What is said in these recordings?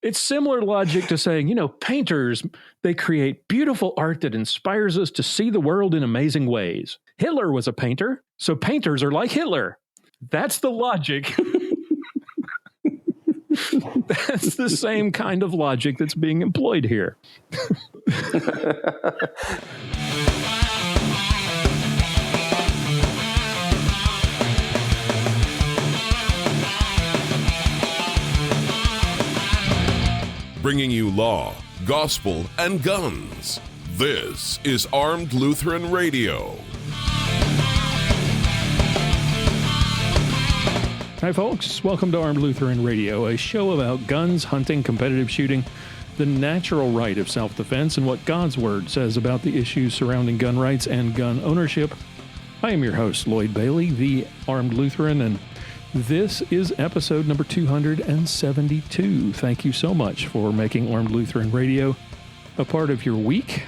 It's similar logic to saying, painters, they create beautiful art that inspires us to see the world in amazing ways. Hitler was a painter, so painters are like Hitler. That's the logic. That's the same kind of logic that's being employed here. Bringing you law, gospel, and guns. This is Armed Lutheran Radio. Hi, folks. Welcome to Armed Lutheran Radio, a show about guns, hunting, competitive shooting, the natural right of self-defense, and what God's Word says about the issues surrounding gun rights and gun ownership. I am your host, Lloyd Bailey, the Armed Lutheran, and this is episode number 272. Thank you so much for making Armed Lutheran Radio a part of your week.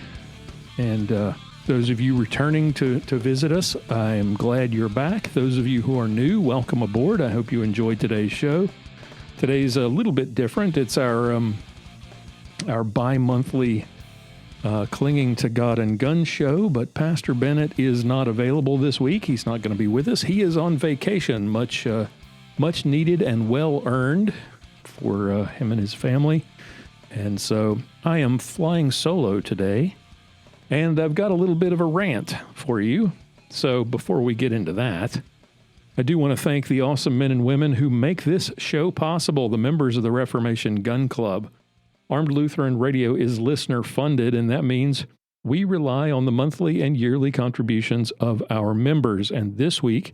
And those of you returning to visit us, I'm glad you're back. Those of you who are new, welcome aboard. I hope you enjoyed today's show. Today's a little bit different. It's our bi-monthly Clinging to God and Gun show, but Pastor Bennett is not available this week. He's not going to be with us. He is on vacation, much needed and well earned for him and his family. And so I am flying solo today, and I've got a little bit of a rant for you. So before we get into that, I do want to thank the awesome men and women who make this show possible, the members of the Reformation Gun Club. Armed Lutheran Radio is listener-funded, and that means we rely on the monthly and yearly contributions of our members. And this week,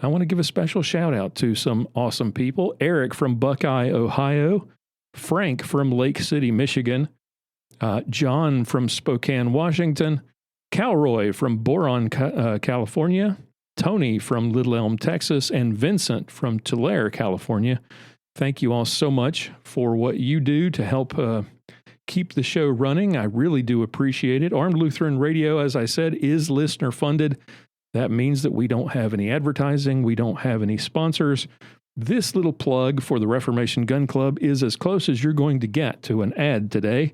I want to give a special shout-out to some awesome people. Eric from Buckeye, Ohio. Frank from Lake City, Michigan. John from Spokane, Washington. Calroy from Boron, California. Tony from Little Elm, Texas. And Vincent from Tulare, California. Thank you all so much for what you do to help keep the show running. I really do appreciate it. Armed Lutheran Radio, as I said, is listener-funded. That means that we don't have any advertising. We don't have any sponsors. This little plug for the Reformation Gun Club is as close as you're going to get to an ad today.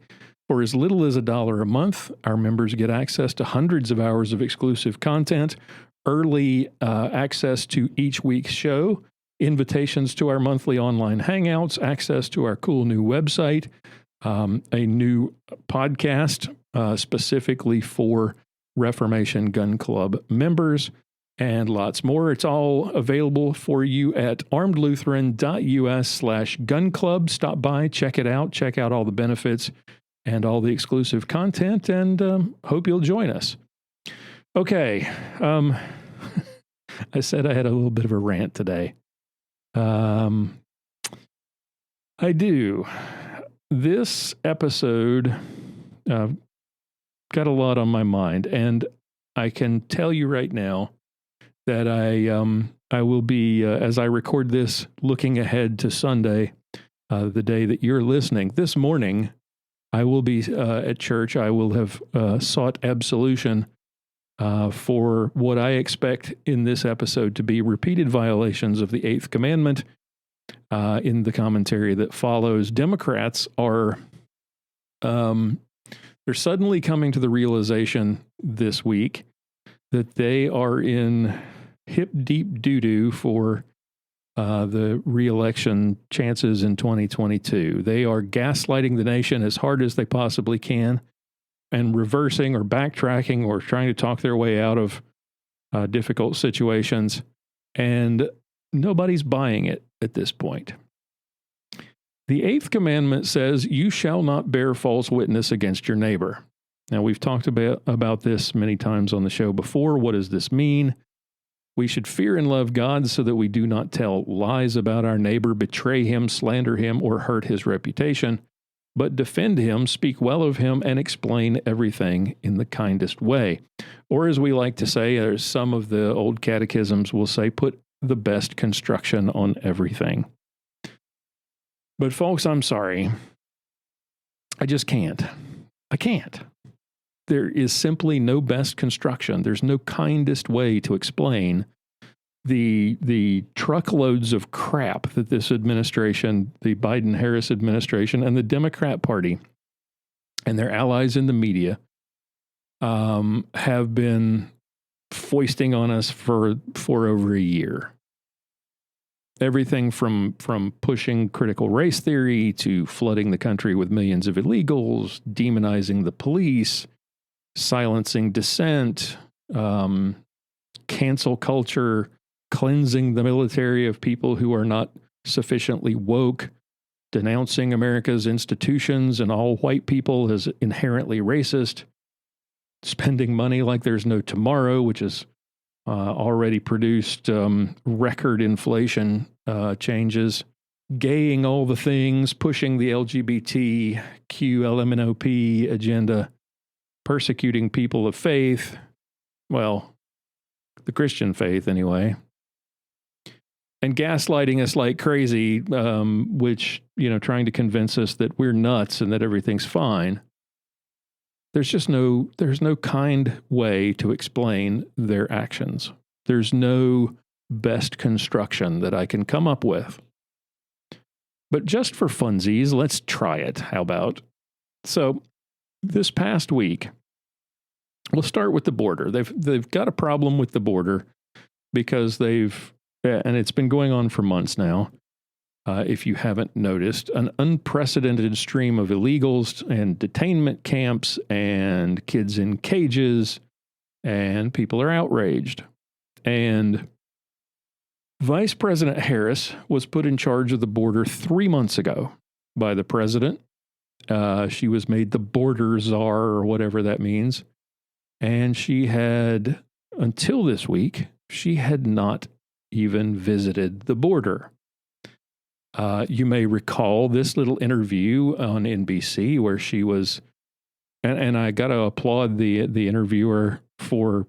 For as little as $1 a month, our members get access to hundreds of hours of exclusive content, early access to each week's show, invitations to our monthly online hangouts, access to our cool new website, a new podcast specifically for Reformation Gun Club members, and lots more. It's all available for you at armedlutheran.us/gun club. Stop by, check it out, check out all the benefits and all the exclusive content, and hope you'll join us. Okay, I said I had a little bit of a rant today. I do. This episode got a lot on my mind, and I can tell you right now that I will be, as I record this, looking ahead to Sunday, the day that you're listening. This morning, I will be at church. I will have sought absolution for what I expect in this episode to be repeated violations of the 8th commandment. In the commentary that follows, Democrats are they're suddenly coming to the realization this week that they are in hip deep doo-doo for the re-election chances in 2022. They are gaslighting the nation as hard as they possibly can, and reversing or backtracking or trying to talk their way out of difficult situations, and nobody's buying it at this point. The 8th commandment says, "You shall not bear false witness against your neighbor." Now, we've talked about this many times on the show before. What does this mean? We should fear and love God so that we do not tell lies about our neighbor, betray him, slander him, or hurt his reputation, but defend him, speak well of him, and explain everything in the kindest way. Or as we like to say, as some of the old catechisms will say, put the best construction on everything. But folks, I'm sorry. I just can't. I can't. There is simply no best construction. There's no kindest way to explain the truckloads of crap that this administration, the Biden-Harris administration, and the Democrat Party and their allies in the media have been foisting on us for over a year. Everything from pushing critical race theory to flooding the country with millions of illegals, demonizing the police, silencing dissent, cancel culture, cleansing the military of people who are not sufficiently woke, denouncing America's institutions and all white people as inherently racist, spending money like there's no tomorrow, which is already produced record inflation changes, gaying all the things, pushing the LGBTQ, LMNOP agenda, persecuting people of faith, well, the Christian faith anyway, and gaslighting us like crazy, which, trying to convince us that we're nuts and that everything's fine. There's no kind way to explain their actions. There's no best construction that I can come up with. But just for funsies, let's try it. How about? So this past week, we'll start with the border. They've got a problem with the border because and it's been going on for months now. If you haven't noticed, an unprecedented stream of illegals and detainment camps and kids in cages, and people are outraged. And Vice President Harris was put in charge of the border 3 months ago by the president. She was made the border czar, or whatever that means. And she had, until this week, she had not even visited the border. You may recall this little interview on NBC where she was, and I got to applaud the interviewer for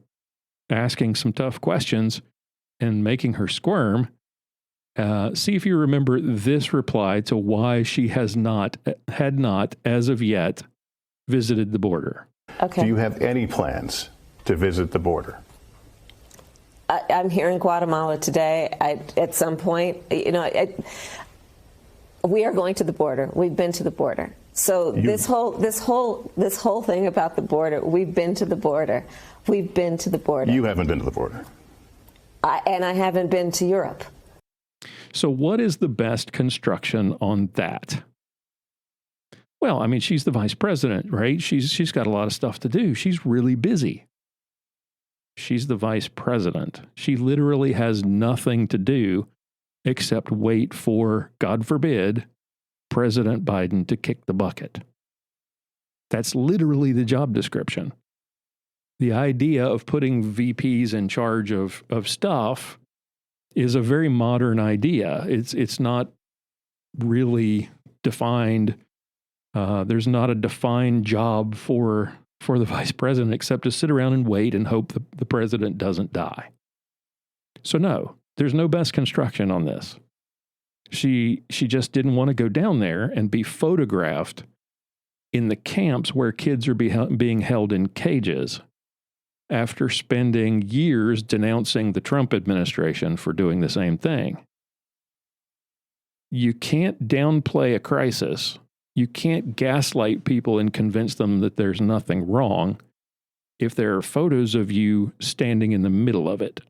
asking some tough questions and making her squirm. See if you remember this reply to why she had not, as of yet, visited the border. Okay. Do you have any plans to visit the border? I'm here in Guatemala today. At some point, we are going to the border. We've been to the border. So this whole thing about the border, we've been to the border. We've been to the border. You haven't been to the border. And I haven't been to Europe. So what is the best construction on that? Well, I mean, she's the vice president, right? She's got a lot of stuff to do. She's really busy. She's the vice president. She literally has nothing to do except wait for, God forbid, President Biden to kick the bucket. That's literally the job description. The idea of putting VPs in charge of stuff is a very modern idea. It's not really defined. There's not a defined job for the vice president except to sit around and wait and hope the president doesn't die. So no, there's no best construction on this. She just didn't want to go down there and be photographed in the camps where kids are being held in cages after spending years denouncing the Trump administration for doing the same thing. You can't downplay a crisis. You can't gaslight people and convince them that there's nothing wrong if there are photos of you standing in the middle of it.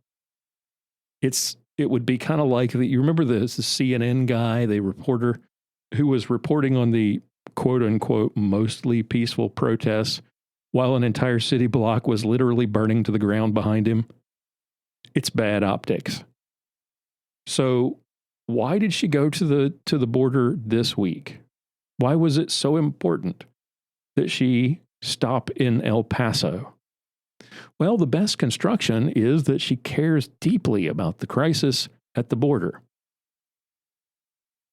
It would be kind of like you remember the CNN guy, the reporter who was reporting on the quote unquote mostly peaceful protests while an entire city block was literally burning to the ground behind him. It's bad optics. So why did she go to the border this week? Why was it so important that she stop in El Paso? Well, the best construction is that she cares deeply about the crisis at the border.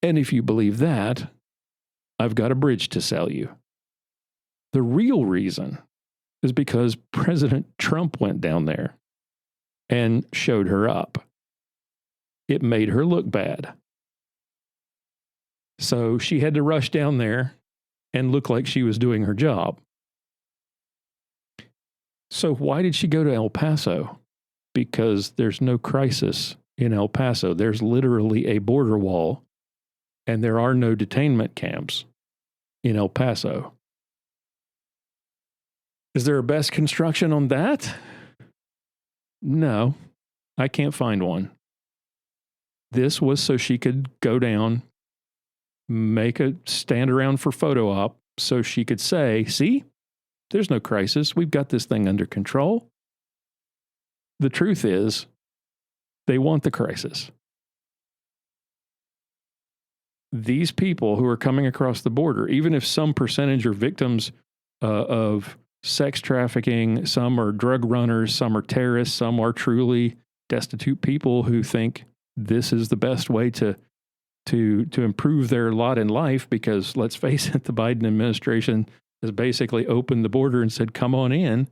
And if you believe that, I've got a bridge to sell you. The real reason is because President Trump went down there and showed her up. It made her look bad. So she had to rush down there and look like she was doing her job. So why did she go to El Paso? Because there's no crisis in El Paso. There's literally a border wall, and there are no detainment camps in El Paso. Is there a best construction on that? No, I can't find one. This was so she could go down, make a stand around for photo op, so she could say, see, there's no crisis. We've got this thing under control. The truth is, they want the crisis. These people who are coming across the border, even if some percentage are victims of sex trafficking, some are drug runners, some are terrorists, some are truly destitute people who think this is the best way to improve their lot in life, because let's face it, the Biden administration has basically opened the border and said, come on in.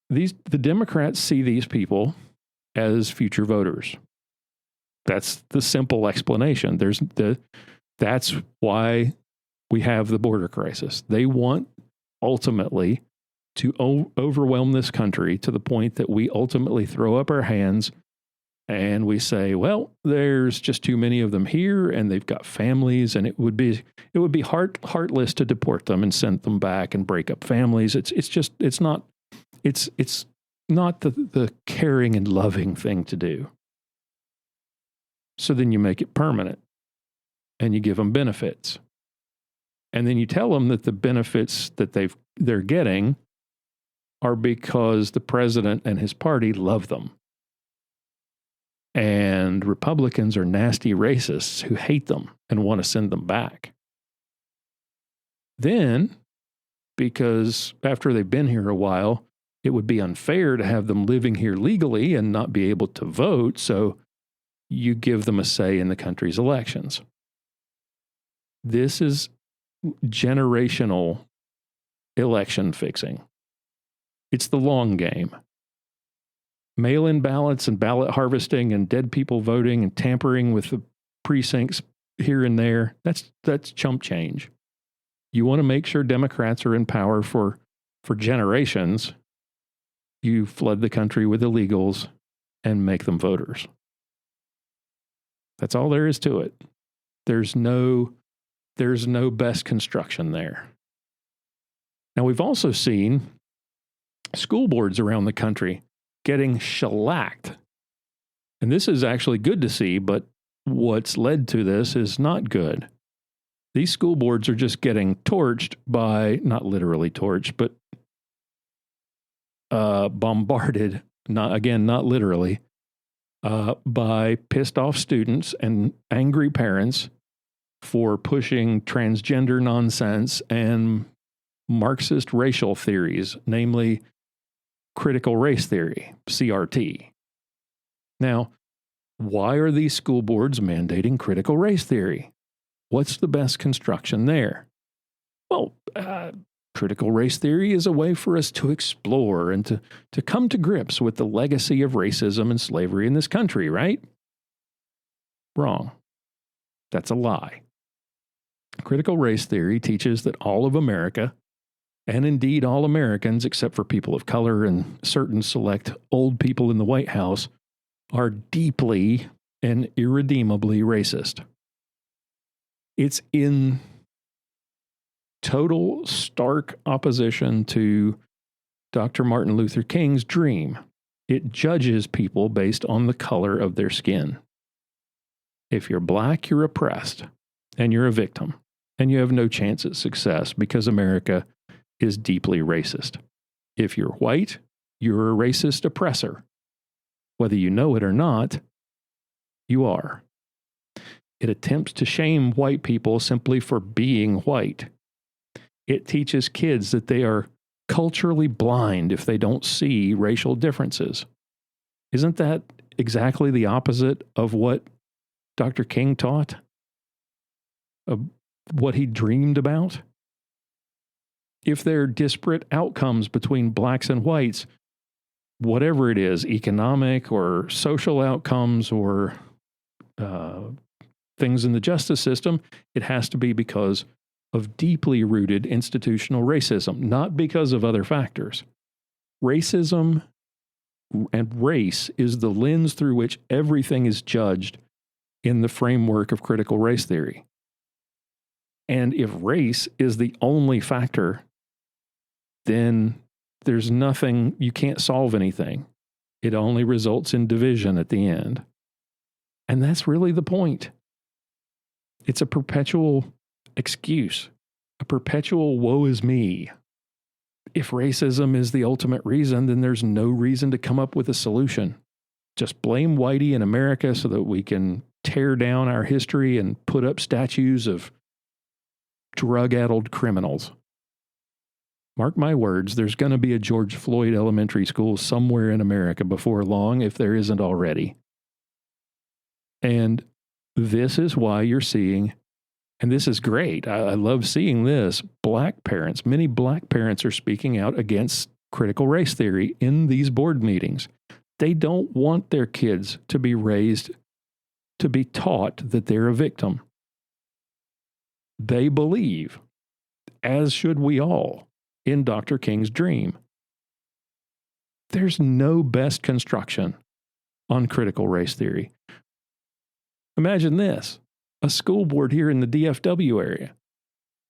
The Democrats see these people as future voters. That's the simple explanation. That's why we have the border crisis. They want ultimately to overwhelm this country to the point that we ultimately throw up our hands and we say, well, there's just too many of them here, and they've got families, and it would be heartless to deport them and send them back and break up families. It's not the caring and loving thing to do. So then you make it permanent, and you give them benefits, and then you tell them that the benefits that they're getting are because the president and his party love them. And Republicans are nasty racists who hate them and want to send them back. Then, because after they've been here a while, it would be unfair to have them living here legally and not be able to vote, so you give them a say in the country's elections. This is generational election fixing. It's the long game. Mail-in ballots and ballot harvesting and dead people voting and tampering with the precincts here and there, that's chump change. You want to make sure Democrats are in power for generations, you flood the country with illegals and make them voters. That's all there is to it. There's no best construction there. Now, we've also seen school boards around the country getting shellacked. And this is actually good to see, but what's led to this is not good. These school boards are just getting torched by, not literally torched, but bombarded, not literally, by pissed off students and angry parents for pushing transgender nonsense and Marxist racial theories, namely critical race theory, CRT. Now, why are these school boards mandating critical race theory? What's the best construction there? Well, critical race theory is a way for us to explore and to come to grips with the legacy of racism and slavery in this country, right? Wrong. That's a lie. Critical race theory teaches that all of America, and indeed all Americans except for people of color and certain select old people in the White House, are deeply and irredeemably racist. It's in total stark opposition to Dr. Martin Luther King's dream. It judges people based on the color of their skin. If you're black, you're oppressed, and you're a victim, and you have no chance at success because America is deeply racist. If you're white, you're a racist oppressor. Whether you know it or not, you are. It attempts to shame white people simply for being white. It teaches kids that they are culturally blind if they don't see racial differences. Isn't that exactly the opposite of what Dr. King taught? Of what he dreamed about? If there are disparate outcomes between blacks and whites, whatever it is, economic or social outcomes or things in the justice system, it has to be because of deeply rooted institutional racism, not because of other factors. Racism and race is the lens through which everything is judged in the framework of critical race theory. And if race is the only factor, then there's nothing, you can't solve anything. It only results in division at the end. And that's really the point. It's a perpetual excuse, a perpetual woe is me. If racism is the ultimate reason, then there's no reason to come up with a solution. Just blame Whitey in America so that we can tear down our history and put up statues of drug-addled criminals. Mark my words, there's going to be a George Floyd Elementary School somewhere in America before long, if there isn't already. And this is why you're seeing, and this is great, I love seeing this, black parents, many black parents are speaking out against critical race theory in these board meetings. They don't want their kids to be raised to be taught that they're a victim. They believe, as should we all, in Dr. King's dream. There's no best construction on critical race theory. Imagine this. A school board here in the DFW area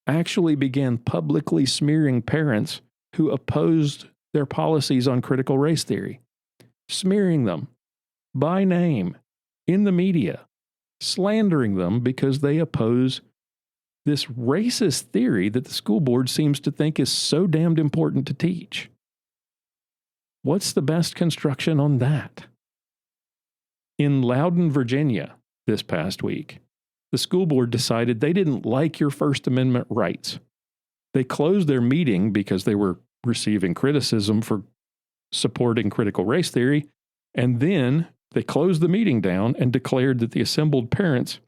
actually began publicly smearing parents who opposed their policies on critical race theory, smearing them by name in the media, slandering them because they oppose this racist theory that the school board seems to think is so damned important to teach. What's the best construction on that? In Loudoun, Virginia, this past week, the school board decided they didn't like your First Amendment rights. They closed their meeting because they were receiving criticism for supporting critical race theory, and then they closed the meeting down and declared that the assembled parents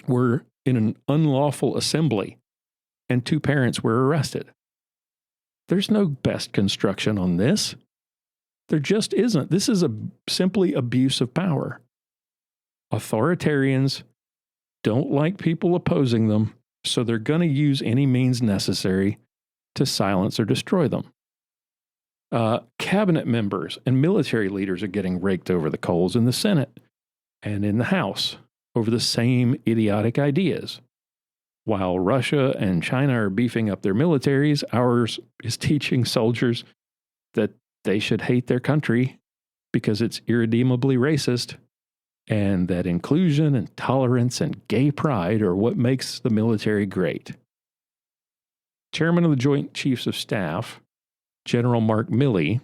were in an unlawful assembly, and 2 parents were arrested. There's no best construction on this. There just isn't. This is simply abuse of power. Authoritarians don't like people opposing them, so they're going to use any means necessary to silence or destroy them. Cabinet members and military leaders are getting raked over the coals in the Senate and in the House over the same idiotic ideas. While Russia and China are beefing up their militaries, ours is teaching soldiers that they should hate their country because it's irredeemably racist, and that inclusion and tolerance and gay pride are what makes the military great. Chairman of the Joint Chiefs of Staff, General Mark Milley,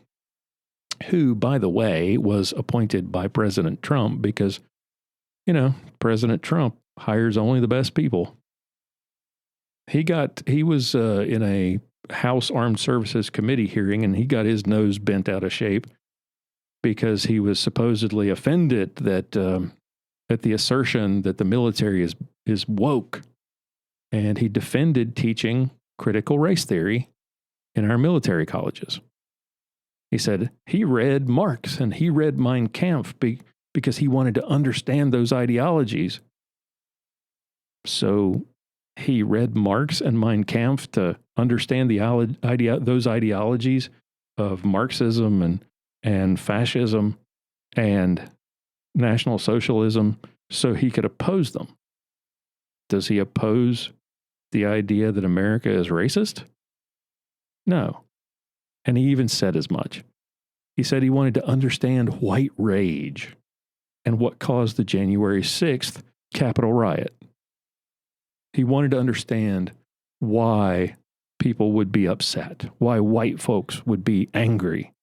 who, by the way, was appointed by President Trump because, President Trump hires only the best people. He was in a House Armed Services Committee hearing, and he got his nose bent out of shape because he was supposedly offended that at the assertion that the military is woke, and he defended teaching critical race theory in our military colleges. He said he read Marx and he read Mein Kampf because he wanted to understand those ideologies. So he read Marx and Mein Kampf to understand those ideologies of Marxism and fascism and National Socialism so he could oppose them. Does he oppose the idea that America is racist? No. And he even said as much. He said he wanted to understand white rage and what caused the January 6th Capitol riot. He wanted to understand why people would be upset, why white folks would be angry.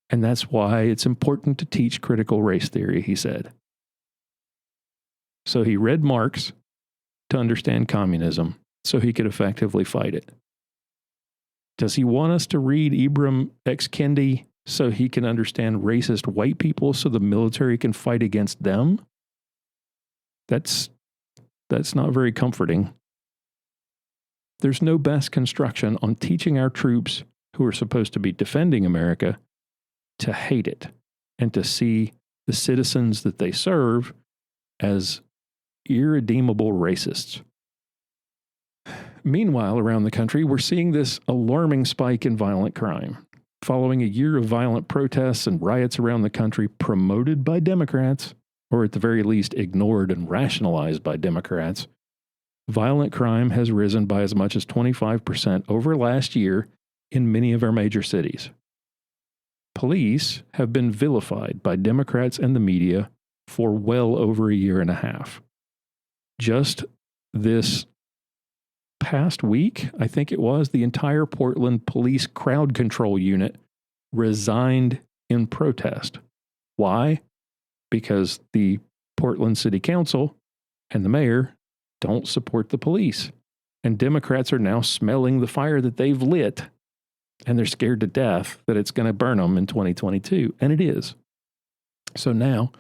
And that's why it's important to teach critical race theory, he said. So he read Marx to understand communism so he could effectively fight it. Does he want us to read Ibram X. Kendi so he can understand racist white people so the military can fight against them? That's not very comforting. There's no best construction on teaching our troops who are supposed to be defending America to hate it and to see the citizens that they serve as irredeemable racists. Meanwhile, around the country, we're seeing this alarming spike in violent crime. Following a year of violent protests and riots around the country promoted by Democrats, or at the very least ignored and rationalized by Democrats, violent crime has risen by as much as 25% over last year in many of our major cities. Police have been vilified by Democrats and the media for well over a year and a half. Just this past week, I think it was, the entire Portland Police Crowd Control Unit resigned in protest. Why? Because the Portland City Council and the mayor don't support the police. And Democrats are now smelling the fire that they've lit, and they're scared to death that it's going to burn them in 2022. And it is. So now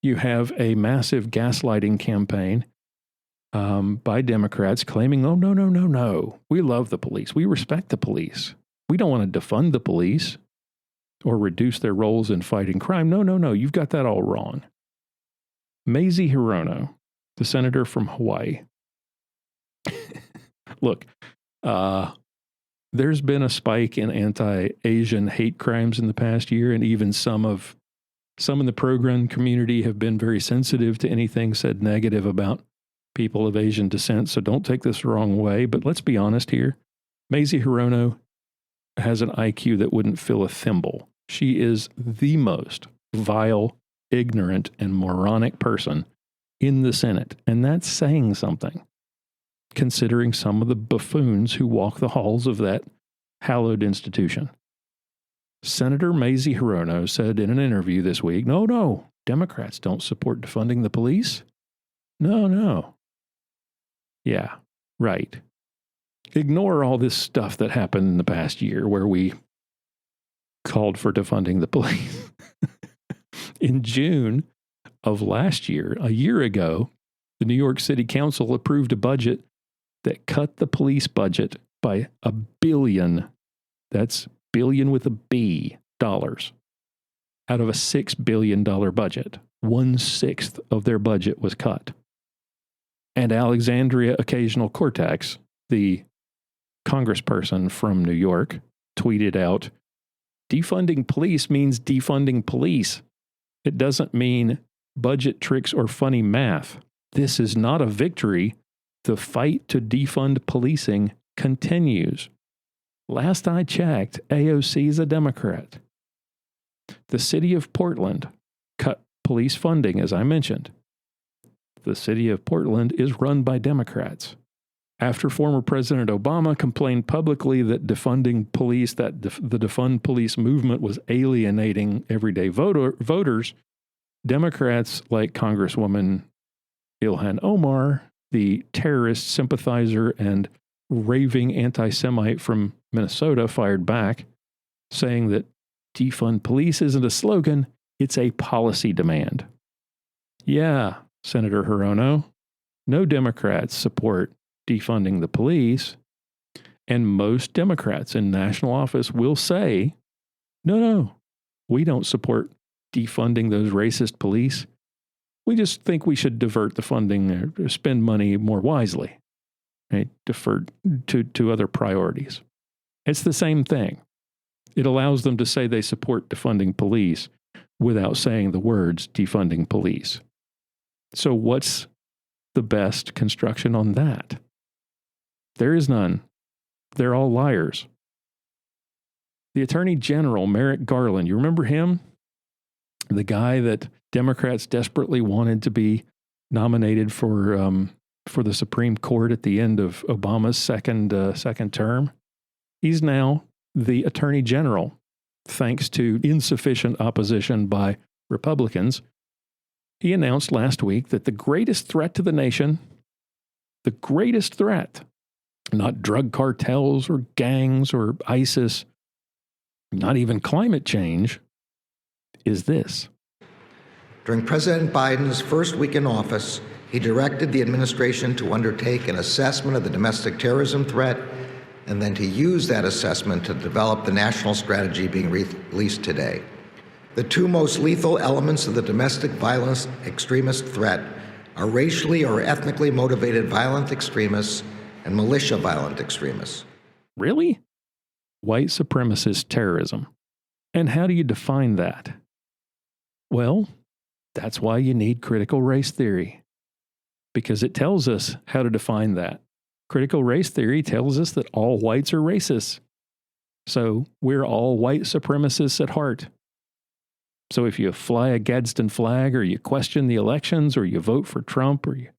you have a massive gaslighting campaign by Democrats claiming, oh, no. We love the police. We respect the police. We don't want to defund the police or reduce their roles in fighting crime. No. You've got that all wrong. Mazie Hirono, the senator from Hawaii. Look, there's been a spike in anti-Asian hate crimes in the past year, and even some in the pro-gun community have been very sensitive to anything said negative about people of Asian descent, so don't take this the wrong way. But let's be honest here. Mazie Hirono has an IQ that wouldn't fill a thimble. She is the most vile, ignorant, and moronic person in the Senate, and that's saying something, considering some of the buffoons who walk the halls of that hallowed institution. Senator Mazie Hirono said in an interview this week, no, Democrats don't support defunding the police. No. Yeah, right. Ignore all this stuff that happened in the past year where we called for defunding the police. In June of last year, a year ago, the New York City Council approved a budget that cut the police budget by $1 billion. That's billion with a B, dollars. Out of a $6 billion budget. 1/6 of their budget was cut. And Alexandria Ocasio-Cortez, the congressperson from New York, tweeted out, defunding police means defunding police. It doesn't mean budget tricks or funny math. This is not a victory. The fight to defund policing continues. Last I checked, AOC is a Democrat. The city of Portland cut police funding, as I mentioned. The city of Portland is run by Democrats. After former President Obama complained publicly that defunding police, the defund police movement was alienating everyday voters, Democrats like Congresswoman Ilhan Omar, the terrorist sympathizer and raving anti-Semite from Minnesota, fired back, saying that defund police isn't a slogan, it's a policy demand. Yeah, Senator Hirono, no Democrats support defunding the police, and most Democrats in national office will say, no, we don't support defunding those racist police. We just think we should divert the funding or spend money more wisely, right? Defer to other priorities. It's the same thing. It allows them to say they support defunding police without saying the words defunding police. So what's the best construction on that? There is none. They're all liars. The Attorney General, Merrick Garland, you remember him? The guy that Democrats desperately wanted to be nominated for the Supreme Court at the end of Obama's second term. He's now the Attorney General, thanks to insufficient opposition by Republicans. He announced last week that the greatest threat to the nation, the greatest threat, not drug cartels or gangs or ISIS, not even climate change, is this. During President Biden's first week in office, he directed the administration to undertake an assessment of the domestic terrorism threat and then to use that assessment to develop the national strategy being released today. The two most lethal elements of the domestic violence extremist threat are racially or ethnically motivated violent extremists and militia violent extremists. Really? White supremacist terrorism. And how do you define that? Well, that's why you need critical race theory, because it tells us how to define that. Critical race theory tells us that all whites are racists. So we're all white supremacists at heart. So if you fly a Gadsden flag, or you question the elections, or you vote for Trump, or you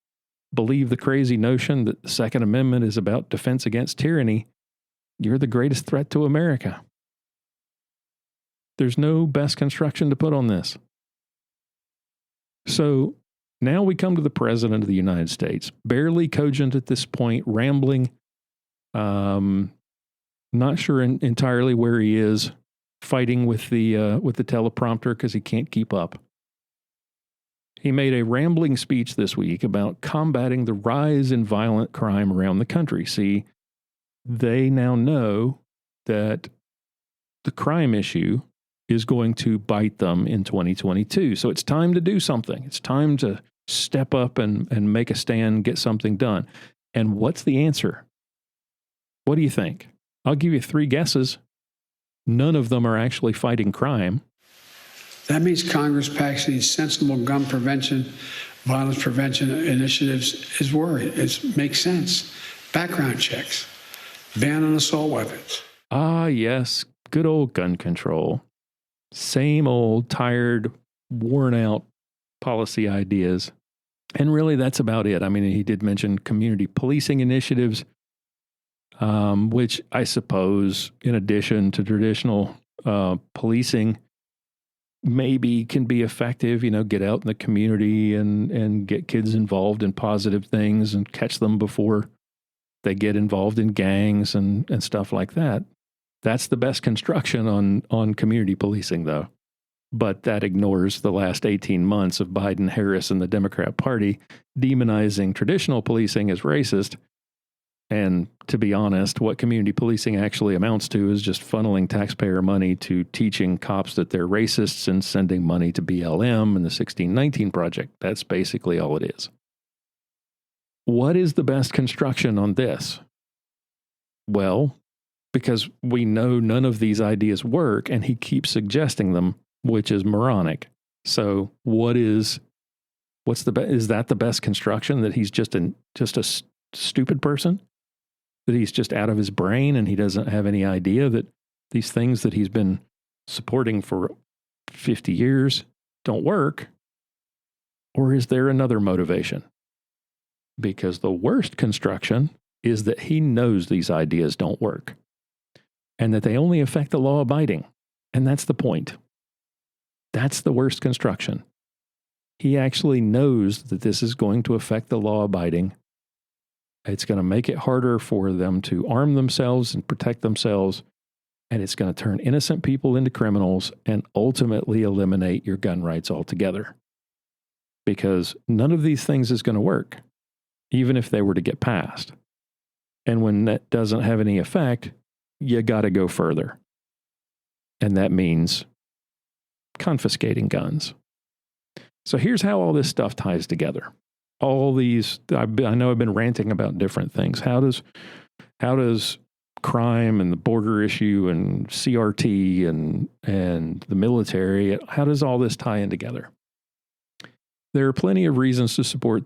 believe the crazy notion that the Second Amendment is about defense against tyranny, you're the greatest threat to America. There's no best construction to put on this. So now we come to the President of the United States, barely cogent at this point, rambling, not sure entirely where he is, fighting with the teleprompter because he can't keep up. He made a rambling speech this week about combating the rise in violent crime around the country. See, they now know that the crime issue is going to bite them in 2022. So it's time to do something. It's time to step up and make a stand, get something done. And what's the answer? What do you think? I'll give you 3 guesses. None of them are actually fighting crime. That means Congress passing sensible gun prevention, violence prevention initiatives is worried. It makes sense. Background checks, ban on assault weapons. Ah, yes, good old gun control. Same old, tired, worn out policy ideas. And really, that's about it. I mean, he did mention community policing initiatives, which I suppose, in addition to traditional policing, maybe can be effective. You know, get out in the community and get kids involved in positive things and catch them before they get involved in gangs and stuff like that. That's the best construction on community policing, though. But that ignores the last 18 months of Biden, Harris, and the Democrat Party demonizing traditional policing as racist. And to be honest, what community policing actually amounts to is just funneling taxpayer money to teaching cops that they're racists and sending money to BLM and the 1619 Project. That's basically all it is. What is the best construction on this? Well, because we know none of these ideas work, and he keeps suggesting them, which is moronic. So is that the best construction, that he's just a stupid person? That he's just out of his brain and he doesn't have any idea that these things that he's been supporting for 50 years don't work? Or is there another motivation? Because the worst construction is that he knows these ideas don't work and that they only affect the law-abiding. And that's the point. That's the worst construction. He actually knows that this is going to affect the law-abiding. It's going to make it harder for them to arm themselves and protect themselves, and it's going to turn innocent people into criminals and ultimately eliminate your gun rights altogether. Because none of these things is going to work, even if they were to get passed. And when that doesn't have any effect, you got to go further. And that means confiscating guns. So here's how all this stuff ties together. All these, I know I've been ranting about different things. How does crime and the border issue and CRT and the military, how does all this tie in together? There are plenty of reasons to support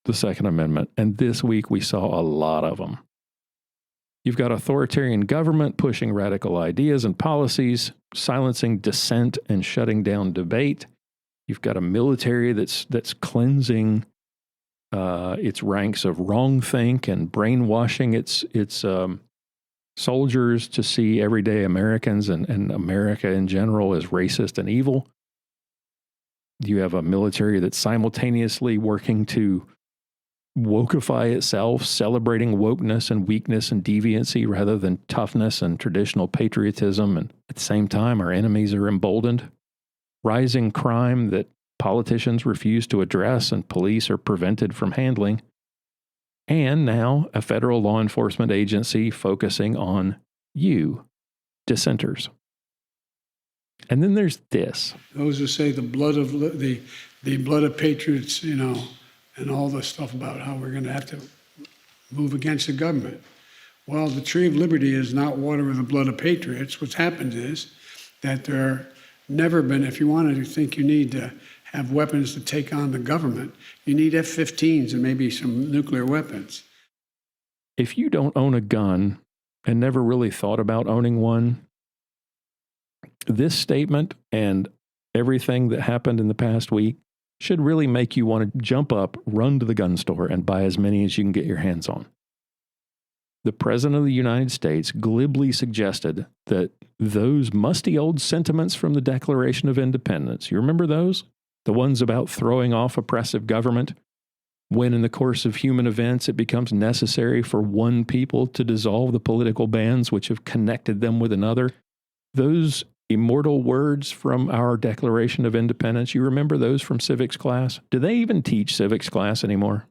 the Second Amendment, and this week we saw a lot of them. You've got authoritarian government pushing radical ideas and policies, silencing dissent and shutting down debate. You've got a military that's cleansing its ranks of wrongthink and brainwashing its soldiers to see everyday Americans and America in general as racist and evil. You have a military that's simultaneously working to wokeify itself, celebrating wokeness and weakness and deviancy rather than toughness and traditional patriotism. And at the same time, our enemies are emboldened. Rising crime that politicians refuse to address and police are prevented from handling. And now a federal law enforcement agency focusing on you, dissenters. And then there's this. Those who say the blood of patriots, and all the stuff about how we're going to have to move against the government. Well, the tree of liberty is not water with the blood of patriots. What's happened is that there never been, if you wanted to think you need to have weapons to take on the government, you need F-15s and maybe some nuclear weapons. If you don't own a gun and never really thought about owning one, this statement and everything that happened in the past week should really make you want to jump up, run to the gun store, and buy as many as you can get your hands on. The President of the United States glibly suggested that those musty old sentiments from the Declaration of Independence, you remember those? The ones about throwing off oppressive government, when in the course of human events it becomes necessary for one people to dissolve the political bands which have connected them with another. Those immortal words from our Declaration of Independence, you remember those from civics class? Do they even teach civics class anymore?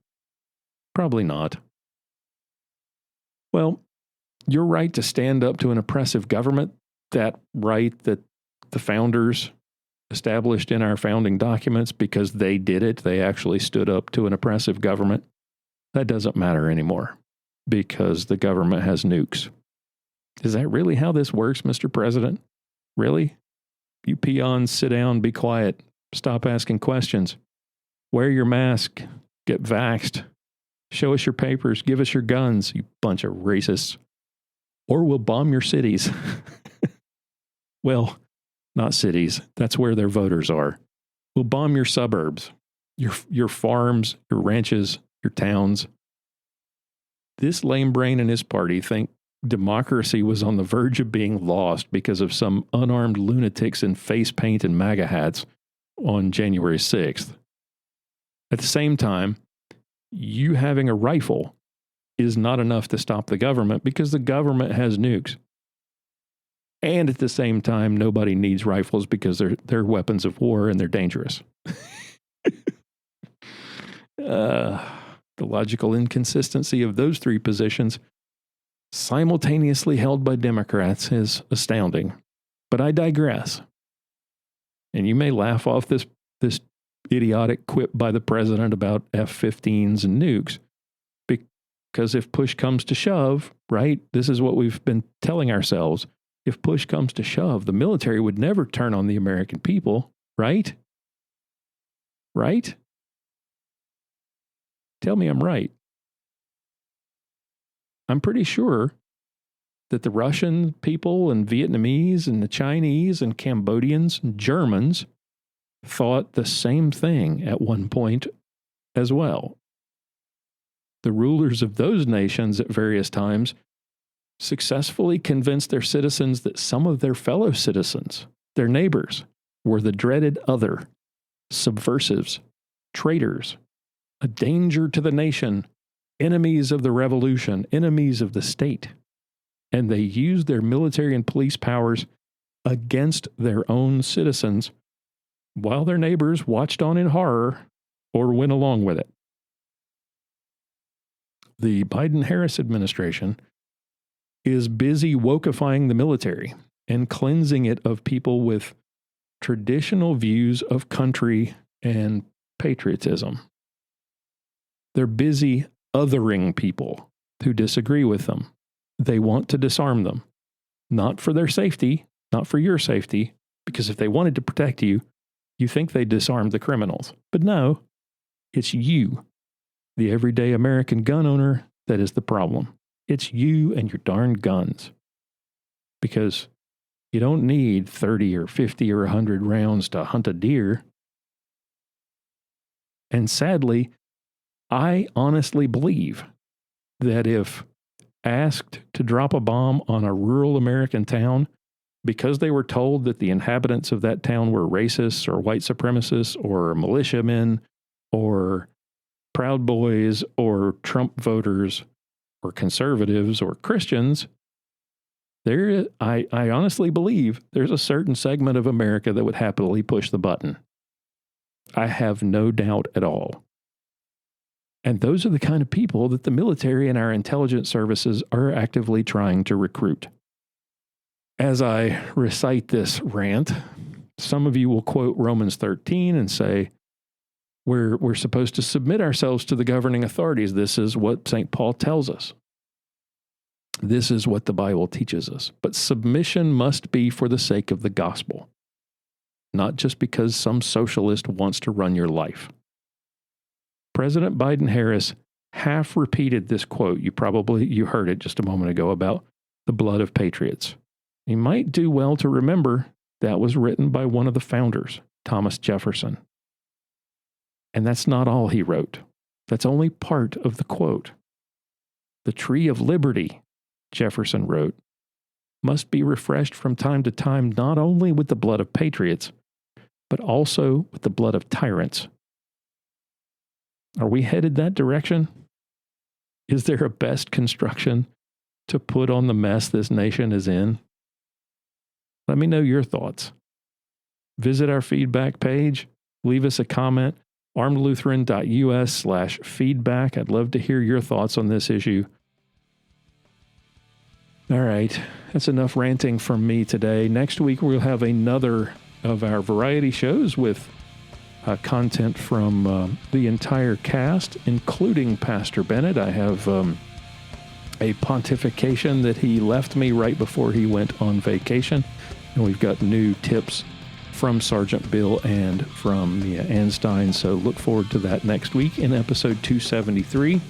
Probably not. Well, your right to stand up to an oppressive government, that right that the founders established in our founding documents because they did it, they actually stood up to an oppressive government, that doesn't matter anymore because the government has nukes. Is that really how this works, Mr. President? Really? You peons, sit down, be quiet, stop asking questions, wear your mask, get vaxxed, show us your papers, give us your guns, you bunch of racists, or we'll bomb your cities. Well, not cities. That's where their voters are. We'll bomb your suburbs, your farms, your ranches, your towns. This lame brain and his party think democracy was on the verge of being lost because of some unarmed lunatics in face paint and MAGA hats on January 6th. At the same time, you having a rifle is not enough to stop the government because the government has nukes. And at the same time, nobody needs rifles because they're weapons of war and they're dangerous. The logical inconsistency of those three positions simultaneously held by Democrats is astounding. But I digress. And you may laugh off this idiotic quip by the president about F-15s and nukes, because if push comes to shove, right, this is what we've been telling ourselves. If push comes to shove, the military would never turn on the American people, right? Right? Tell me I'm right. I'm pretty sure that the Russian people and Vietnamese and the Chinese and Cambodians and Germans thought the same thing at one point as well. The rulers of those nations at various times successfully convinced their citizens that some of their fellow citizens, their neighbors, were the dreaded other, subversives, traitors, a danger to the nation, enemies of the revolution, enemies of the state. And they used their military and police powers against their own citizens while their neighbors watched on in horror or went along with it. The Biden-Harris administration is busy wokeifying the military and cleansing it of people with traditional views of country and patriotism. They're busy othering people who disagree with them. They want to disarm them, not for their safety, not for your safety, because if they wanted to protect you, you think they disarmed the criminals. But no, it's you, the everyday American gun owner, that is the problem. It's you and your darn guns. Because you don't need 30 or 50 or 100 rounds to hunt a deer. And sadly, I honestly believe that if asked to drop a bomb on a rural American town because they were told that the inhabitants of that town were racists or white supremacists or militiamen or Proud Boys or Trump voters or conservatives or Christians, I honestly believe there's a certain segment of America that would happily push the button. I have no doubt at all. And those are the kind of people that the military and our intelligence services are actively trying to recruit. As I recite this rant, some of you will quote Romans 13 and say, we're supposed to submit ourselves to the governing authorities. This is what St. Paul tells us. This is what the Bible teaches us. But submission must be for the sake of the gospel, not just because some socialist wants to run your life. President Biden-Harris half repeated this quote. You heard it just a moment ago about the blood of patriots. You might do well to remember that was written by one of the founders, Thomas Jefferson. And that's not all he wrote. That's only part of the quote. The tree of liberty, Jefferson wrote, must be refreshed from time to time not only with the blood of patriots, but also with the blood of tyrants. Are we headed that direction? Is there a best construction to put on the mess this nation is in? Let me know your thoughts. Visit our feedback page. Leave us a comment. armedlutheran.us/feedback. I'd love to hear your thoughts on this issue. All right, that's enough ranting from me today. Next week, we'll have another of our variety shows with content from the entire cast, including Pastor Bennett. I have a pontification that he left me right before he went on vacation. And we've got new tips from Sergeant Bill and from Mia Anstein. So look forward to that next week in episode 273.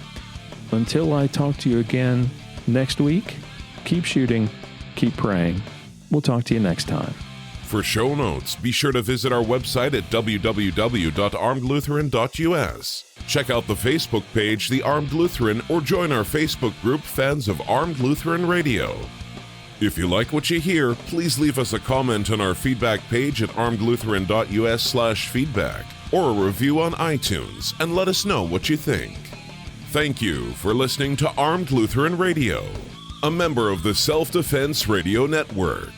Until I talk to you again next week, keep shooting, keep praying. We'll talk to you next time. For show notes, be sure to visit our website at www.armedlutheran.us. Check out the Facebook page, The Armed Lutheran, or join our Facebook group, Fans of Armed Lutheran Radio. If you like what you hear, please leave us a comment on our feedback page at armedlutheran.us/feedback or a review on iTunes and let us know what you think. Thank you for listening to Armed Lutheran Radio, a member of the Self-Defense Radio Network.